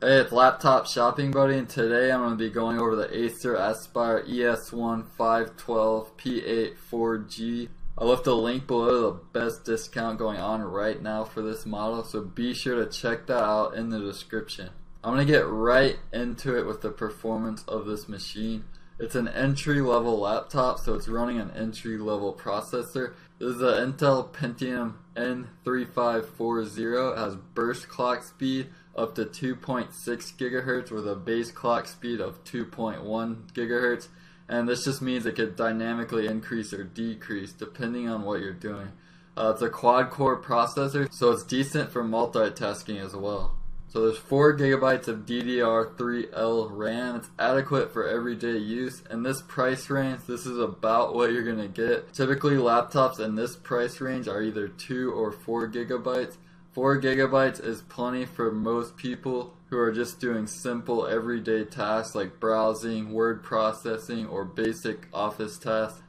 Hey, it's Laptop Shopping Buddy, and today I'm going to be going over the Acer Aspire ES1-512-P84G. I left a link below the best discount going on right now for this model, so be sure to check that out in the description. I'm going to get right into it with the performance of this machine. It's an entry-level laptop, so it's running an entry-level processor. This is an Intel Pentium N3540. It has burst clock speed up to 2.6 gigahertz with a base clock speed of 2.1 gigahertz, and this just means it could dynamically increase or decrease depending on what you're doing. It's a quad-core processor, so it's decent for multitasking as well. So there's 4 gigabytes of DDR3L RAM. It's adequate for everyday use. In this price range, this is about what you're going to get. Typically laptops in this price range are either 2 or 4 gigabytes. 4 gigabytes is plenty for most people who are just doing simple everyday tasks like browsing, word processing, or basic office tasks.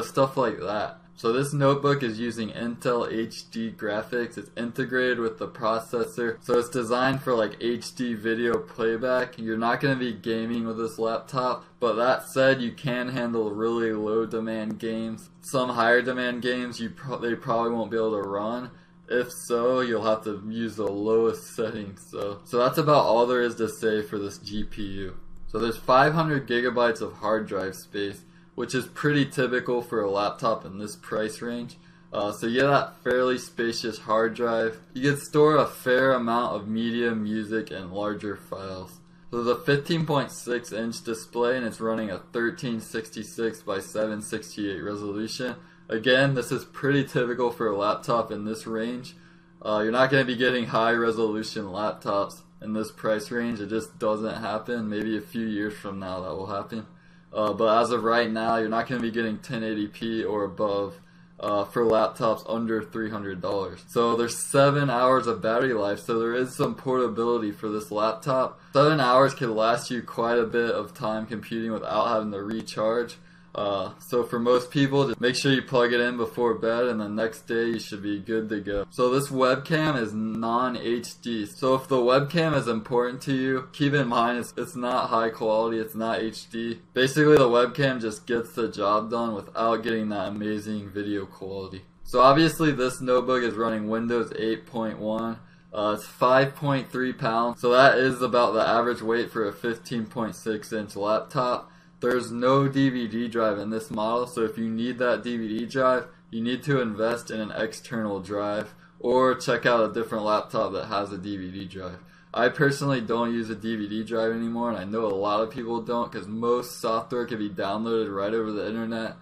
Stuff like that. So this notebook is using Intel HD graphics. It's integrated with the processor, so it's designed for like HD video playback. You're not going to be gaming with this laptop, but that said, you can handle really low demand games. Some higher demand games they probably won't be able to run. If so, you'll have to use the lowest settings. So that's about all there is to say for this GPU. So there's 500 gigabytes of hard drive space, which is pretty typical for a laptop in this price range. So you get that fairly spacious hard drive. You can store a fair amount of media, music, and larger files. So there's a 15.6 inch display, and it's running a 1366 by 768 resolution. Again, this is pretty typical for a laptop in this range. You're not going to be getting high resolution laptops in this price range. It just doesn't happen. Maybe a few years from now that will happen. But as of right now, you're not going to be getting 1080p or above for laptops under $300. So there's 7 hours of battery life, so there is some portability for this laptop. 7 hours could last you quite a bit of time computing without having to recharge. So for most people, just make sure you plug it in before bed, and the next day you should be good to go. So this webcam is non-HD. So if the webcam is important to you, keep in mind it's not high quality, it's not HD. Basically the webcam just gets the job done without getting that amazing video quality. So obviously this notebook is running Windows 8.1. It's 5.3 pounds, so that is about the average weight for a 15.6 inch laptop. There's no DVD drive in this model, so if you need that DVD drive, you need to invest in an external drive or check out a different laptop that has a DVD drive. I personally don't use a DVD drive anymore, and I know a lot of people don't because most software can be downloaded right over the internet.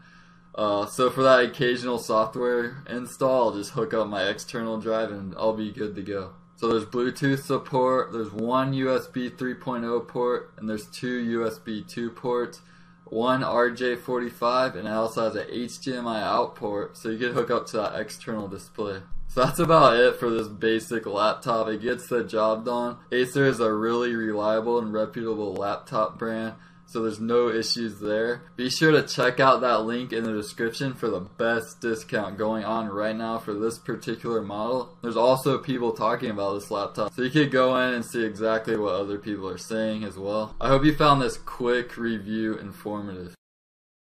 So for that occasional software install, I'll just hook up my external drive and I'll be good to go. So there's Bluetooth support, there's one USB 3.0 port, and there's 2 USB 2 ports, one RJ45, and it also has an HDMI out port, so you can hook up to that external display. So that's about it for this basic laptop. It gets the job done. Acer is a really reliable and reputable laptop brand, so there's no issues there. Be sure to check out that link in the description for the best discount going on right now for this particular model. There's also people talking about this laptop, so you could go in and see exactly what other people are saying as well. I hope you found this quick review informative.